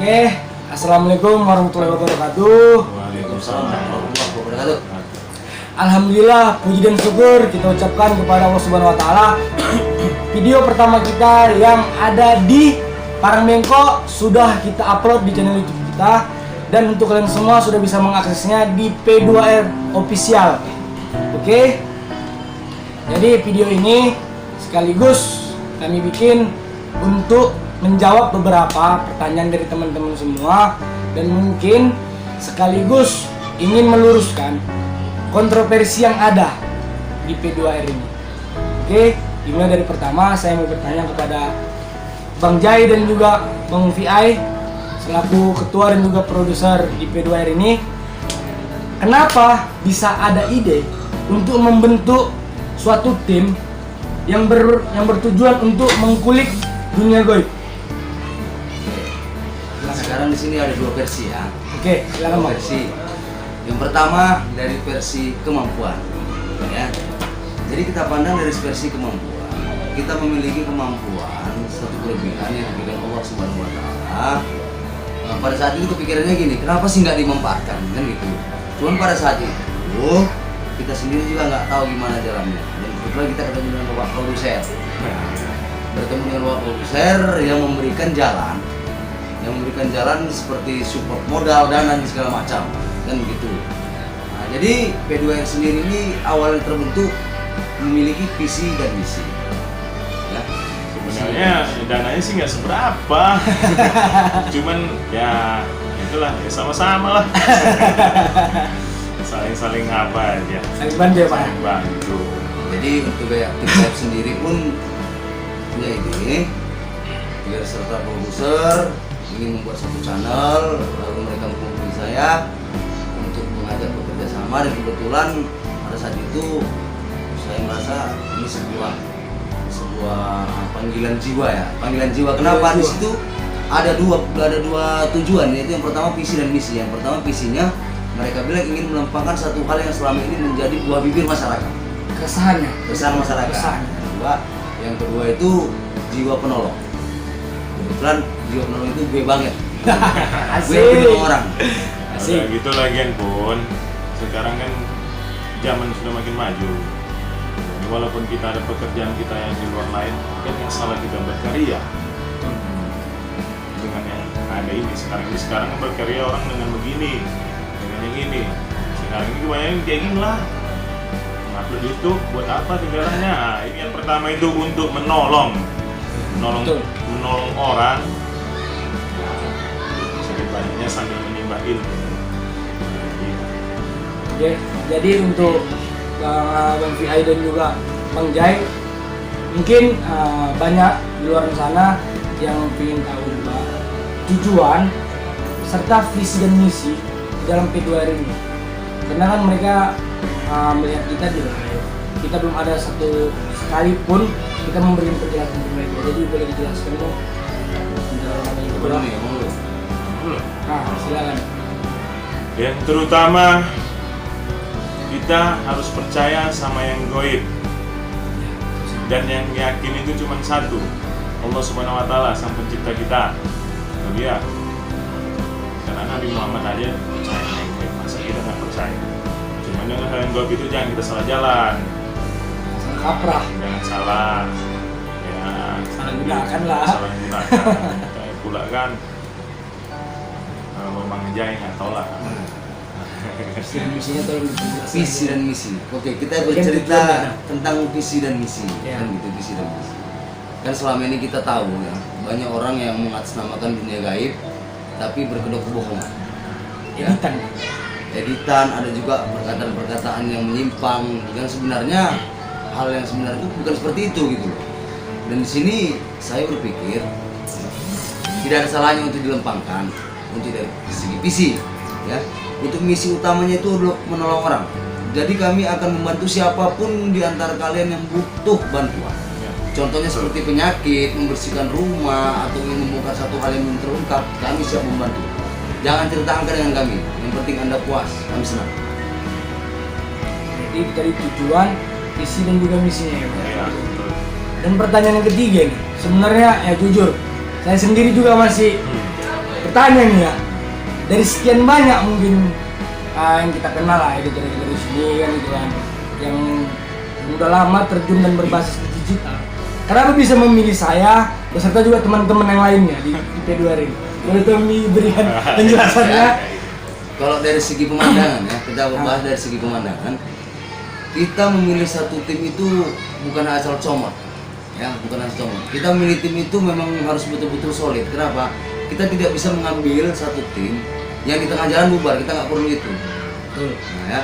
Oke, assalamualaikum warahmatullahi wabarakatuh. Waalaikumsalam warahmatullahi wabarakatuh. Alhamdulillah, puji dan syukur kita ucapkan kepada Allah Subhanahu Wa Taala. Video pertama kita yang ada di Parangmengko sudah kita upload di channel YouTube kita, dan untuk kalian semua sudah bisa mengaksesnya di P2R Official. Oke, jadi video ini sekaligus kami bikin untuk menjawab beberapa pertanyaan dari teman-teman semua, dan mungkin sekaligus ingin meluruskan kontroversi yang ada di P2R ini. Oke, dimulai dari pertama. Saya mau bertanya kepada Bang Jai dan juga Bang VI selaku ketua dan juga produser di P2R ini, kenapa bisa ada ide untuk membentuk suatu tim yang bertujuan untuk mengkulik dunia goib? Sekarang di sini ada dua versi ya. Oke, silakan Dua Bang. versi. Yang pertama dari versi kemampuan, ya. Jadi kita pandang dari versi kemampuan. Kita memiliki kemampuan, satu kelebihan yang diberikan Allah Subhanahu Wa Taala. Pada saat itu kepikirannya gini, kenapa sih nggak dimanfaatkan kan gitu. Cuman pada saat itu kita sendiri juga nggak tahu gimana jalannya. Dan kebetulan kita ketemu dengan Bapak produser. Bertemu dengan Bapak produser yang memberikan jalan seperti support modal, dana dan segala macam kan gitu. Nah, jadi P2R sendiri ini awalnya terbentuk memiliki visi dan misi ya. Sebenarnya dananya sih nggak seberapa. Cuman ya itulah, ya sama-sama lah. Saling apa aja. Saling bantu ya Pak. Saling bantu. Jadi untuk kayak tim saya sendiri pun punya ide biar serta produser ingin membuat satu channel, lalu mereka menghubungi saya untuk mengajak bekerja sama, dan kebetulan pada saat itu saya merasa ini sebuah panggilan jiwa ya, panggilan jiwa. Kenapa? Di situ ada dua tujuan, yaitu yang pertama visi dan misi. Yang pertama visinya mereka bilang ingin melempangkan satu hal yang selama ini menjadi buah bibir masyarakat, keresahan masyarakat. Yang kedua itu jiwa penolong. Kebetulan jiwa penolong itu gue banget. Gue penolong orang. Udah gitu lagian pun sekarang kan zaman sudah makin maju. Jadi walaupun kita ada pekerjaan kita yang di luar lain, kan yang salah kita berkarya dengan yang ada ini. Sekarang kan berkarya orang dengan begini, dengan yang ini. Sekarang ini kebanyakan kayak gini lah. Upload YouTube buat apa kegiatannya? Nah, ini yang pertama itu untuk menolong orang. Sedikit banyaknya sambil menimba ilmu. Oke, jadi untuk Bang VI dan juga Bang Jai, mungkin banyak di luar sana yang ingin tahu juga tujuan serta visi dan misi dalam P2R ini. Karena kan mereka melihat kita di live, kita belum ada satu sekalipun kita memberikan penjelasan ke mereka. Jadi boleh dijelaskan dong penjelasan itu berapa? Nah, silakan. Yang terutama kita harus percaya sama yang goib, dan yang yakin itu cuma satu, Allah Subhanahu Wa Taala, sang pencipta kita. Oh dia, karena Nabi Muhammad aja percaya yang goib, masa kita nggak percaya? Cuman dengan hal yang goib itu jangan kita salah jalan, Salah kaprah, jangan salah, ya salah gunakan lah. salah gunakan. Kayak pula kan, Bang Jai nggak tahu lah. Visi dan misinya tolong dijelaskan. Visi dan misi. Oke, kita Bagian bercerita tujuannya. tentang visi dan misi. Ya. Kan gitu, visi dan misi. Kan selama ini kita tahu ya, banyak orang yang mengatasnamakan dunia gaib tapi berkedok kebohongan. Ya. Editan, ada juga perkataan-perkataan yang menyimpang, yang sebenarnya hal yang sebenarnya itu bukan seperti itu gitu loh. Dan di sini saya berpikir tidak ada salahnya untuk dilempangkan untuk dari segi visi ya. Untuk misi utamanya itu adalah menolong orang. Jadi kami akan membantu siapapun di antara kalian yang butuh bantuan. Contohnya seperti penyakit, membersihkan rumah, atau ingin menemukan satu hal yang belum terungkap, kami siap membantu. Jangan cerita angka dengan kami, yang penting Anda puas, kami senang. Jadi dari tujuan, visi dan juga misinya ya Pak. Ya, betul. Dan pertanyaan yang ketiga nih, sebenarnya ya jujur, saya sendiri juga masih bertanya nih ya, dari sekian banyak mungkin yang kita kenal lah editor-editor di sini kan gitu kan, yang udah lama terjun dan berbasis di digital. Kenapa bisa memilih saya beserta juga teman-teman yang lainnya di P2 ini? Boleh Tommy berikan penjelasannya? Kalau dari segi pemandangan ya, kita bahas dari segi pemandangan. Kita memilih satu tim itu bukan asal comot, ya, bukan asal comot. Kita memilih tim itu memang harus betul-betul solid. Kenapa? Kita tidak bisa mengambil satu tim yang di tengah jalan bubar. Kita nggak perlu itu. Nah, ya,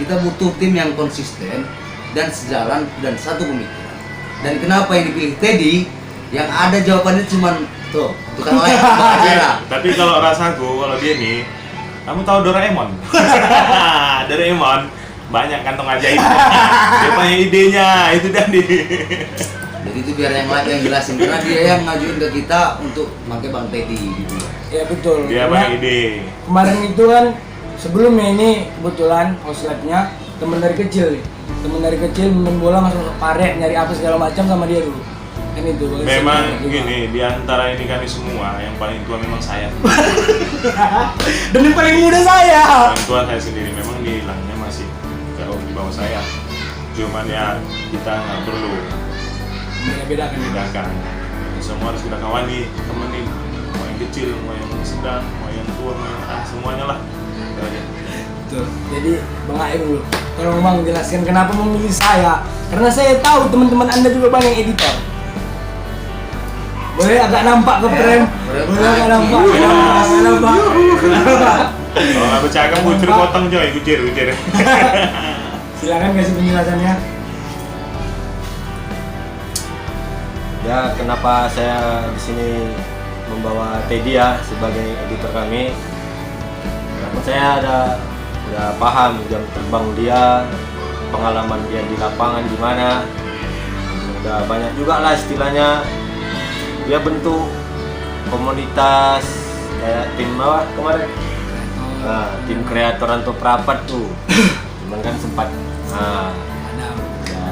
kita butuh tim yang konsisten dan sejalan dan satu pemikiran. Dan kenapa yang dipilih Teddy? Yang ada jawabannya cuma tuh tukang live merah. Tapi kalau rasaku, kalau dia nih, kamu tahu Doraemon? Doraemon banyak kantong ajaib. Dia punya idenya, itu tadi. Jadi itu biar yang lain yang jelasin, karena dia yang ngajuin ke kita untuk pakai Bang Teddy gitu. Ya betul. Dia Karena punya ide. kemarin itu kan sebelumnya ini kebetulan outletnya teman dari kecil nih. Teman dari kecil main bola masuk paret nyari apa segala macam sama dia dulu. Kan itu. Memang gini, di antara ini kami semua yang paling tua memang saya. Dan yang paling muda saya. Paling tua saya sendiri, memang nilainya masih jauh di bawah saya. Cuman ya kita nggak perlu Beda-beda kan. bedakan. Semua harus kita kawani, temenin. Mau yang kecil, mau yang sedang, mau yang tua, mau yang semuanya lah. Itu aja. Betul. Jadi Bang Aim dulu, tolong Bang jelaskan kenapa memilih saya. Karena saya tahu teman-teman Anda juga banyak editor. Boleh agak nampak ke frame? Boleh agak nampak? Agak nampak? Kalau nggak bercakap, kucir potong coy, kucir. Silakan kasih penjelasannya. Ya, kenapa saya di sini membawa Teddy ya sebagai editor kami? Karena saya udah paham jam terbang dia, pengalaman dia di lapangan gimana. Udah banyak juga lah istilahnya. Dia bentuk komunitas kayak tim apa kemarin? Nah, tim kreator untuk perapat tuh. Cuman kan sempat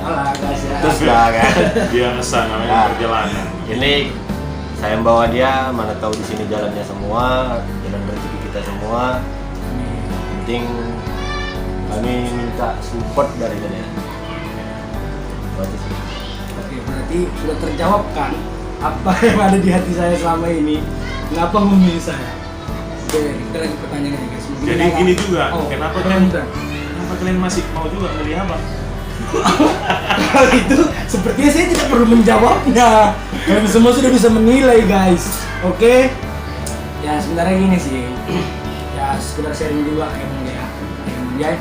Alah, guys ya. terus lah kan. Dia ngesan namanya Nah, perjalanan. Ini saya membawa dia, mana tahu di sini jalannya semua, jalan rezeki kita semua. Yang penting kami minta support dari dia. Itu aja sih. Oke, berarti sudah terjawab kan apa yang ada di hati saya selama ini. Kenapa memilih saya? Oke, kita lanjut pertanyaannya guys. Mungkin Jadi kita- gini juga, Oh, kenapa pertanyaan. kalian masih mau juga milih abang? Hal itu sepertinya saya tidak perlu menjawabnya. Kalian semua sudah bisa menilai guys. Oke. Ya sebenarnya gini sih. Ya sekedar sharing juga kayak Bang ya.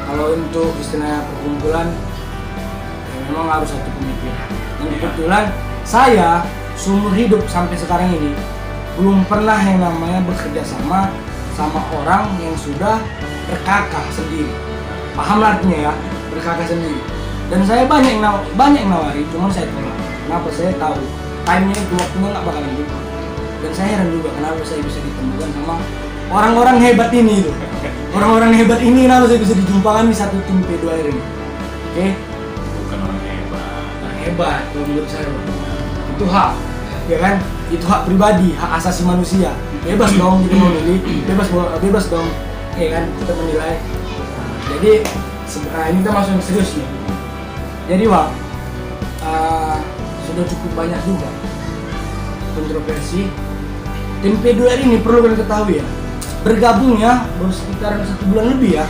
Kalau untuk istilah perkumpulan ya memang harus satu pemikiran. Dan kebetulan saya seumur hidup sampai sekarang ini belum pernah yang namanya bekerja sama orang yang sudah berkakak sendiri. Paham artinya ya, berkakak sendiri. Dan saya banyak yang nawari, cuman saya tolak. Kenapa? Saya tahu time-nya itu waktunya nggak bakalan lupa. Dan saya heran juga kenapa saya bisa ditemukan sama orang-orang hebat ini tuh. Orang-orang hebat ini kenapa saya bisa dijumpakan di satu tim P2 ini. Oke? Bukan orang hebat. Orang hebat kalau menurut saya. Itu hak, ya kan? Itu hak pribadi, hak asasi manusia. Bebas dong kita mau milih, bebas dong, ya kan? Kita menilai. Jadi ini kita masuk yang serius nih. Jadi Wak, sudah cukup banyak juga kontroversi. Tim P2 ini perlu kalian ketahui ya, bergabungnya baru sekitar 1 bulan lebih ya,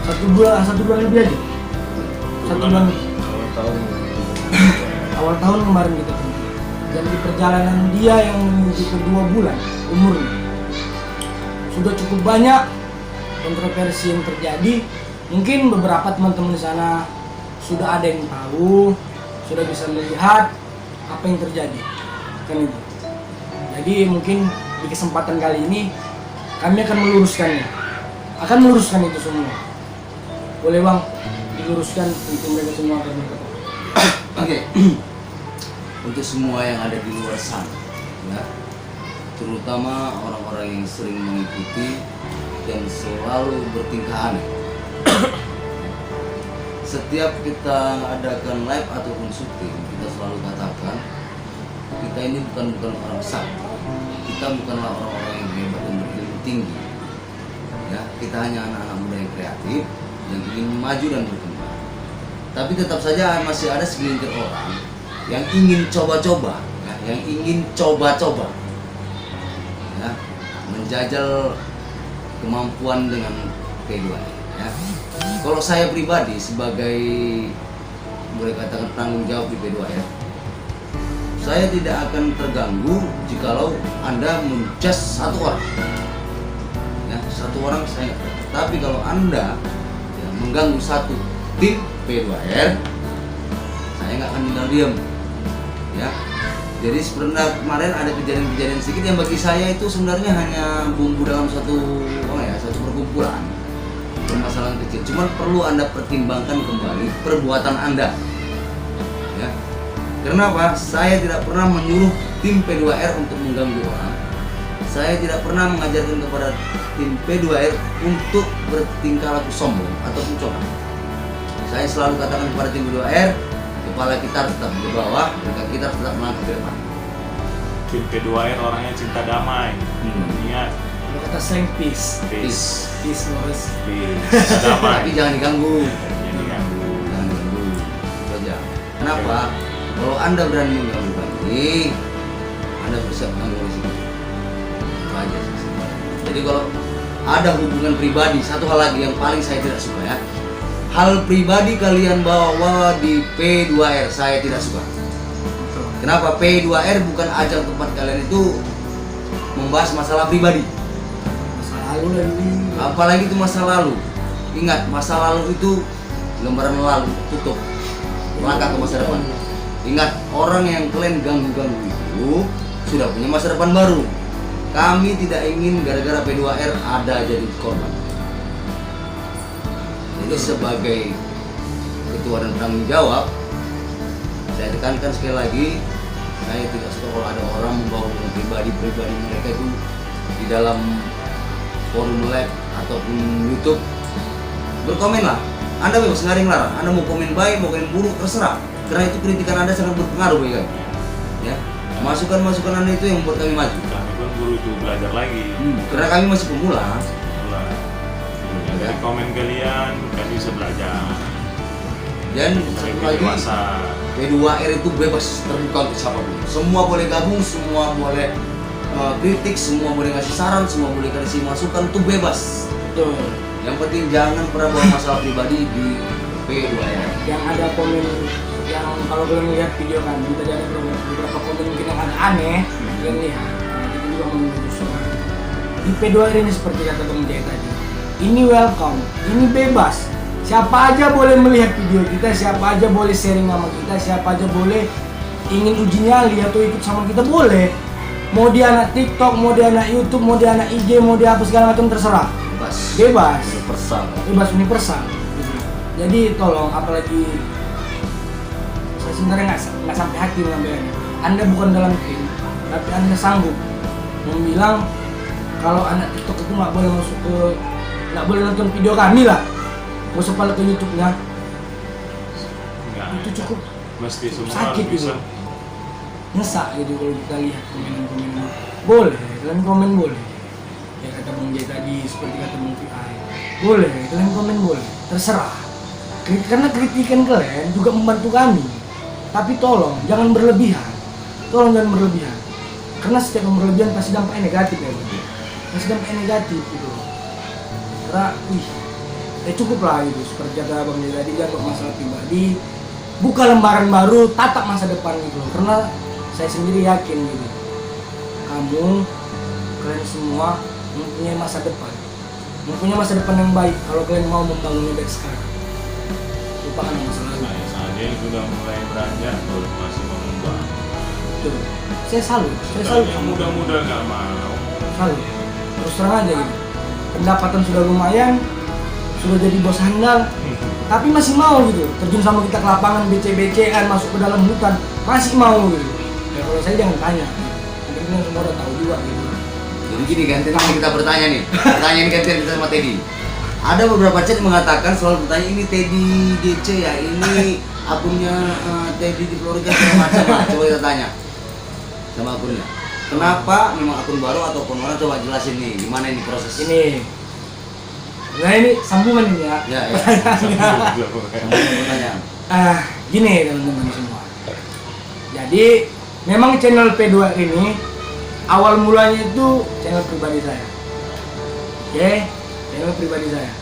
1 bulan lebih aja. 1 bulan Kalau tahun awal tahun kemarin kita ketemu. Dan di perjalanan dia yang menuju ke 2 bulan umurnya sudah cukup banyak kontroversi yang terjadi. Mungkin beberapa teman-teman di sana sudah ada yang tahu, sudah bisa melihat apa yang terjadi, kan itu. Jadi mungkin di kesempatan kali ini kami akan meluruskan itu semua. Boleh Bang, diluruskan untuk mereka semua agar mereka tahu. Oke. Untuk semua yang ada di luar sana, ya, terutama orang-orang yang sering mengikuti dan selalu bertingkah aneh. Setiap kita adakan live ataupun syuting, kita selalu katakan kita ini bukan orang sakti, kita bukanlah orang-orang yang hebat dan berilmu tinggi. Ya, kita hanya anak-anak muda yang kreatif, yang ingin maju dan berkembang. Tapi tetap saja masih ada segelintir orang yang ingin coba-coba, ya, yang ingin coba-coba, ya, menjajal kemampuan dengan P2R. Ya. Kalau saya pribadi sebagai boleh katakan tanggung jawab di P2R, saya tidak akan terganggu jikalau Anda menjudge satu orang. Ya, satu orang saya nggak tahu. Tapi kalau Anda ya, mengganggu satu tim P2R, saya nggak akan tinggal diam. Ya, jadi sebenarnya kemarin ada kejadian-kejadian sedikit yang bagi saya itu sebenarnya hanya bumbu dalam satu perkumpulan, permasalahan kecil. Cuman perlu Anda pertimbangkan kembali perbuatan Anda. Ya, karena apa? Saya tidak pernah menyuruh tim P2R untuk mengganggu orang. Saya tidak pernah mengajarkan kepada tim P2R untuk bertingkah laku sombong ataupun coba. Saya selalu katakan kepada tim P2R, kepala kita harus tetap di bawah, dan kita harus tetap melangkah ke depan. Tim P2R orangnya cinta damai. Ingat, Kalau kata slang peace, peace, peace Morris. peace, damai. Tapi jangan diganggu. Jangan diganggu. Jangan diganggu. Itu aja. Kenapa? Kalau Anda berani mengganggu kami, Anda bersiap menanggung risiko. Itu aja sih. Jadi kalau ada hubungan pribadi, satu hal lagi yang paling saya tidak suka ya, hal pribadi kalian bawa di P2R, saya tidak suka. Kenapa? P2R bukan ajang tempat kalian itu membahas masalah pribadi. Masa lalu lagi. Apalagi itu masa lalu. Ingat, masa lalu itu lembaran lalu, tutup. Langkah ke masa depan. Ingat, orang yang kalian ganggu-ganggu itu sudah punya masa depan baru. Kami tidak ingin gara-gara P2R ada jadi korban. Jadi sebagai ketua dan penanggung jawab, saya tekankan sekali lagi, saya tidak suka kalau ada orang membawa pribadi mereka itu di dalam forum live ataupun YouTube. Berkomen lah, Anda bebas, nggak ada yang larang. Anda mau komen baik, mau komen buruk, terserah. Karena itu kritikan Anda sangat berpengaruh bagi kami. Ya, masukan-masukan Anda itu yang membuat kami maju. Kami pun butuh itu belajar lagi. Karena kami masih pemula. Mulai. Dari komen kalian, kami bisa belajar. Dan satu Lebih lagi, dewasa. P2R itu bebas terbuka untuk siapapun. Semua boleh gabung, semua boleh kritik, semua boleh ngasih saran, semua boleh kasih masukan, itu bebas. Betul. Yang penting jangan pernah bawa masalah pribadi di P2R. Yang ada komen yang kalau kalian lihat video kan, tadi ada beberapa komen mungkin yang agak aneh, kalian lihat. Nah, kita juga mengusulkan di P2R ini seperti kata Bang Jaya tadi. Ini welcome, ini bebas. Siapa aja boleh melihat video kita, siapa aja boleh sharing sama kita, siapa aja boleh ingin uji nyali atau ikut sama kita boleh. Mau dia anak TikTok, mau dia anak YouTube, mau dia anak IG, mau dia apa segala macam terserah. Bebas. Bebas. Universal. Bebas universal. Jadi tolong, apalagi saya sebenarnya nggak sampai hati mengambilnya. Anda bukan dalam tim, tapi Anda sanggup membilang kalau anak TikTok itu nggak boleh masuk ke, nggak boleh nonton video kami lah. Gak usah pala ke YouTube-nya. Enggak. Itu cukup Mesti semua sakit bisa. gitu. Nyesak gitu kalau kita lihat komen-komen. Boleh, kalian komen boleh. Ya kata Bang Jay tadi, seperti kata Bang VI. Boleh, kalian komen boleh. Terserah. Karena kritikan kalian juga membantu kami. Tapi tolong jangan berlebihan. Tolong jangan berlebihan. Karena setiap yang berlebihan pasti dampaknya negatif ya. Pasti dampaknya negatif gitu. Karena, cukup lah gitu. Seperti kata Bang Jay tadi, jangan masalah pribadi. Buka lembaran baru, tatap masa depan gitu. Karena saya sendiri yakin gitu. Kalian semua mempunyai masa depan. Mempunyai masa depan yang baik kalau kalian mau membangunnya dari sekarang. Lupakan masa lalu. Saya sudah mulai beranjak, baru masih mau mengubah. Betul. Saya salut Yang muda-muda nggak mau. salut. Terus terang aja gitu. Pendapatan sudah lumayan, sudah jadi bos handal, tapi masih mau gitu terjun sama kita ke lapangan, BC-BC-an, masuk ke dalam hutan, masih mau gitu. Ya kalau saya jangan tanya, nanti kita semua udah tahu juga gitu. Jadi gini kan, kita bertanya nih. Pertanyaan gantian kita sama Teddy. Ada beberapa chat mengatakan selalu bertanya, ini Teddy DC ya, ini akunnya Teddy di Florida segala macam lah. Coba kita tanya sama akunnya. Kenapa memang akun baru ataupun orang, coba jelasin nih gimana ini proses Ini. Nah ini sambungan ini ya. Ya, ya. Pertanyaan. Gini teman-teman semua. Jadi memang channel P2R ini awal mulanya itu channel pribadi saya. Oke, channel pribadi saya.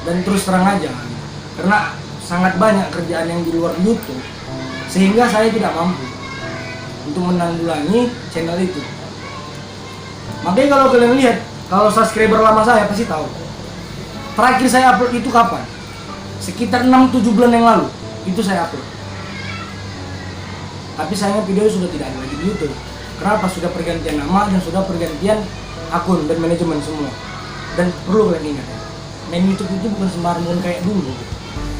Dan terus terang aja, karena sangat banyak kerjaan yang di luar YouTube, sehingga saya tidak mampu untuk menanggulangi channel itu. Makanya kalau kalian lihat, kalau subscriber lama saya pasti tahu. Terakhir saya upload itu kapan? Sekitar 6-7 bulan yang lalu, itu saya upload. Tapi sayangnya video sudah tidak ada lagi di YouTube. Kenapa? Sudah pergantian nama dan sudah pergantian akun dan manajemen semua. Dan perlu kalian ingat ya, main YouTube itu bukan sembarangan kayak dulu.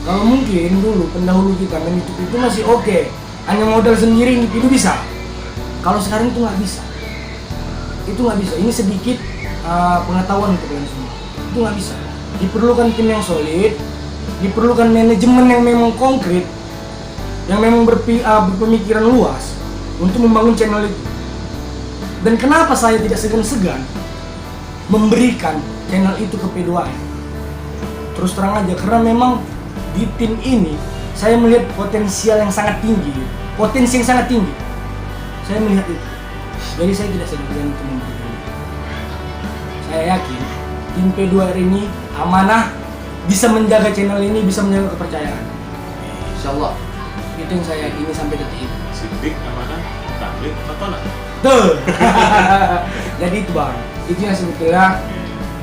Kalau mungkin dulu pendahulu kita main YouTube itu masih oke, hanya modal sendiri itu bisa. Kalau sekarang itu nggak bisa. Itu nggak bisa. Ini sedikit pengetahuan untuk kalian semua. Itu nggak bisa. Diperlukan tim yang solid, diperlukan manajemen yang memang konkret, yang memang berpemikiran luas untuk membangun channel itu. Dan kenapa saya tidak segan-segan memberikan channel itu ke P2R? Terus terang aja, karena memang di tim ini saya melihat potensial yang sangat tinggi, potensi yang sangat tinggi. Saya melihat itu. Jadi saya tidak segan-segan untuk memberikan itu. Saya yakin tim P2R ini amanah, bisa menjaga channel ini, bisa menjaga kepercayaan. Insyaallah. Itu yang saya yakini sampai detik ini. Sidik amanah, taklit, fatona. Tuh. Jadi itu bang, itu yang sebetulnya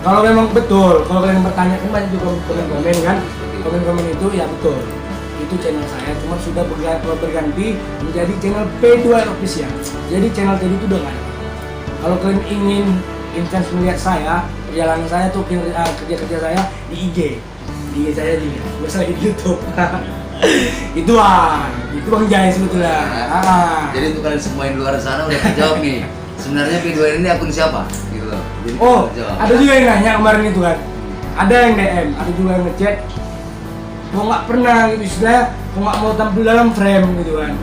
kalau memang betul, kalau kalian bertanya kan banyak juga komen-komen kan, komen-komen itu ya betul. Itu channel saya, cuma sudah berganti menjadi channel P2R Official. Jadi channel tadi itu udah nggak ada. Kalau kalian ingin intens melihat saya, perjalanan saya tuh kerja saya di IG saya juga, biasa lagi di YouTube. Itu Bang Jai sebetulnya. Jadi untuk kalian semua yang di luar sana udah terjawab nih. Sebenarnya P2R ini akun siapa? Gitu loh. Jadi terjawab. Ada juga yang nanya kemarin itu kan. Ada yang DM, ada juga yang ngechat. Kok nggak pernah gitu istilahnya, kok nggak mau tampil dalam frame gitu kan.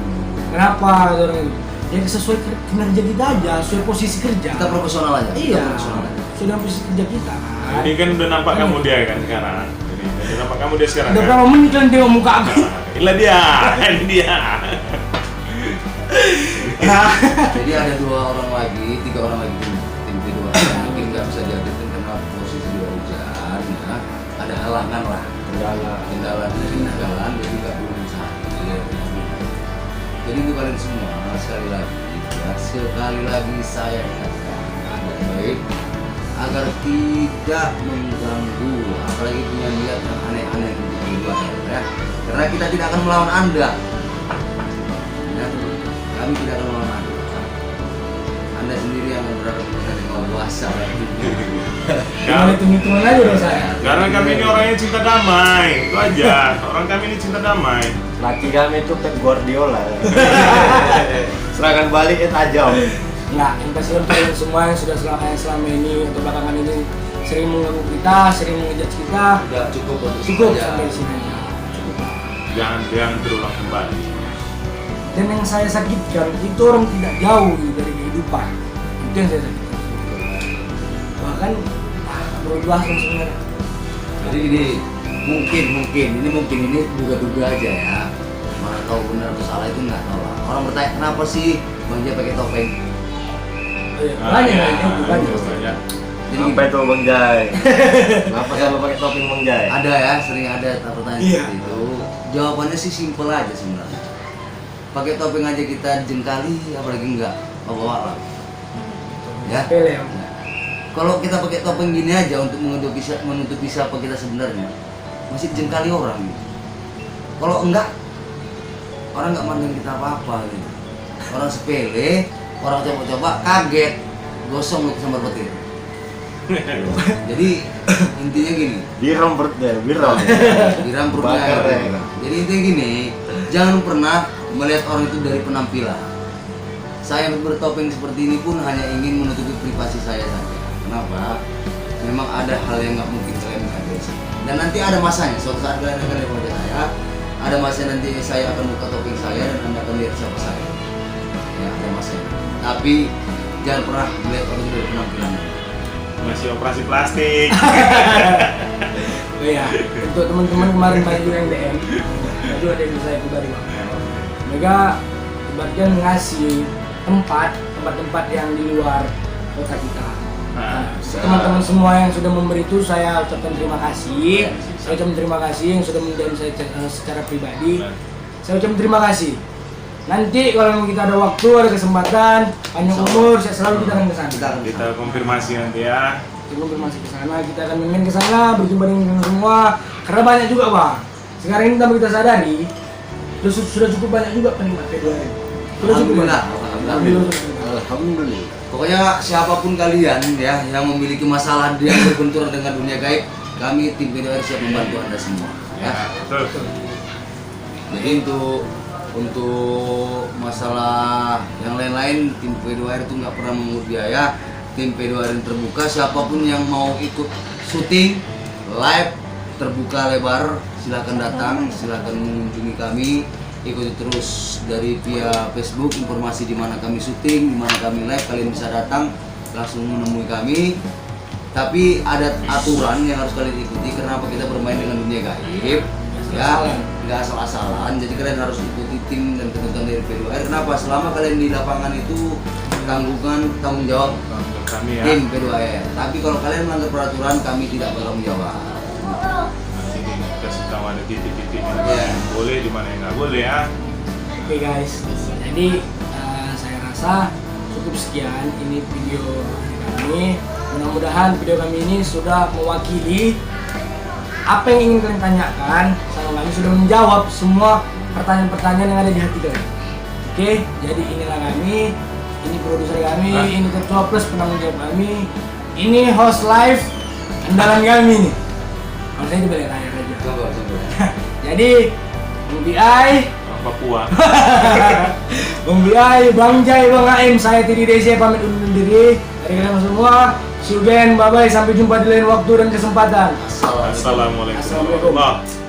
Kenapa gitu orang itu? Ya sesuai kinerja kita aja, sesuai posisi kerja. Kita profesional aja. Iya. Kita profesional aja. Sudah posisi kerja kita. Ini kan udah nampak kamu dia kan sekarang. Jadi udah nampak kamu dia sekarang Udah kan. berapa menit kalian tengok muka aku? Inilah dia, ini dia. Jadi ada 2 orang lagi, 3 orang lagi tim P2R. Mungkin nggak bisa dihadirkan karena posisi di hujan, ya. Ada halangan lah. Kendala dari jalan, jadi nggak boleh hadir. Jadi untuk kalian semua sekali lagi saya ingatkan agar baik, agar tidak mengganggu, apalagi punya niat yang aneh-aneh untuk P2R ya. Karena kita tidak akan melawan Anda. Ya, kami tidak akan melawan Anda. Anda sendiri yang berada di bawah kuasa. Gimana hitung-hitungan aja dong saya. Karena kami ini orangnya cinta damai, itu aja. Orang kami ini cinta damai. Laki kami itu Pep Guardiola. Serangan balik tajam. Enggak, yang pasti untuk kalian semua yang sudah selama ini atau belakangan ini sering mengganggu kita, sering mengejek kita, Udah cukup untuk cukup saja. sampai sini aja. Cukup. Jangan terulang kembali. Dan yang saya sakitkan itu orang tidak jauh dari kehidupan. Itu yang saya sakitkan. Bahkan berubah sebenarnya. Jadi ini mungkin ini duga-duga aja ya. Mana tahu benar atau salah itu nggak tahu lah. Orang bertanya kenapa sih Bang Jai pakai topeng? Banyak ya, itu banyak. banyak. Jadi Apa itu Bang Jai? Kenapa selalu pakai topping Bang Jai? ada ya, sering ada pertanyaan Iya. seperti itu. Jawabannya sih simpel aja sebenarnya. Pakai topeng aja kita jengkali, apalagi enggak. Allah alam. Ya. Sepele ya. Kalau kita pakai topeng gini aja untuk menutupi siapa kita sebenarnya, masih jengkali orang gitu. Kalau enggak, orang nggak mandang kita apa-apa gitu. Orang sepele, orang coba-coba kaget, gosong lu sambar petir. Jadi intinya gini, Biram perutnya, biram. diram perutnya. Bakar ya. Jadi intinya gini, jangan pernah melihat orang itu dari penampilan. Saya bertopeng seperti ini pun hanya ingin menutupi privasi saya saja. Kenapa? Memang ada hal yang nggak mungkin kalian menghargai. Dan nanti ada masanya, suatu saat kalian akan lihat wajah saya. Ada masanya nanti saya akan buka topeng saya dan anda akan lihat siapa saya. Ya. ya, ada masanya. Tapi jangan pernah melihat orang dari penampilannya. Masih operasi plastik. Oh iya, untuk teman-teman kemarin banyak juga yang DM. Itu ada yang saya pribadi bang. Mereka ibaratnya ngasih tempat-tempat yang di luar kota kita. Nah, teman-teman semua yang sudah memberi itu saya ucapkan terima kasih. Saya ucapkan terima kasih yang sudah mendiam saya secara pribadi. Saya ucapkan terima kasih. Nanti kalau kita ada waktu, ada kesempatan, panjang umur, saya selalu kita akan ke sana. Kita konfirmasi nanti ya. Kita konfirmasi ke sana, kita akan main ke sana, berjumpa dengan semua. Karena banyak juga bang. Sekarang ini tanpa kita sadari, sudah cukup banyak juga penikmat P2R. Sudah cukup banyak. Alhamdulillah. Pokoknya siapapun kalian ya yang memiliki masalah yang berbenturan dengan dunia gaib, kami tim P2R siap membantu Anda semua. Ya. Betul. Jadi untuk masalah yang lain-lain, tim P2R itu nggak pernah mengut biaya. Tim P2R yang terbuka, siapapun yang mau ikut syuting live terbuka lebar, silakan datang, silakan mengunjungi kami. Ikuti terus dari via Facebook informasi di mana kami syuting, di mana kami live, kalian bisa datang langsung menemui kami. Tapi ada aturan yang harus kalian ikuti. Kenapa kita bermain dengan dunia gaib? Ya, nggak asal-asalan. Jadi kalian harus ikuti tim dan ketentuan dari P2R. Kenapa? Selama kalian di lapangan itu tanggung jawab Kami ya. tim P2R. Tapi kalau kalian melanggar peraturan, kami tidak bertanggung jawab. Nanti dikasih tahu ada titik-titik yang Iya. boleh, di mana yang nggak boleh ya. Oke guys, jadi saya rasa cukup sekian ini video dari kami. Mudah-mudahan video kami ini sudah mewakili apa yang ingin kalian tanyakan. Sama kami sudah menjawab semua pertanyaan-pertanyaan yang ada di hati kalian. Oke, jadi inilah kami, ini produser kami, ini ketua plus penanggung jawab kami, ini host live andalan kami nih. Kalau saya coba lihat aja. Coba. Jadi, Bung BI, Papua. Bung BI, Bang Jai, Bang Aim, saya Tidi Desi pamit undur diri dari kalian semua. See you again, bye bye, sampai jumpa di lain waktu dan kesempatan. Assalamualaikum warahmatullahi wabarakatuh.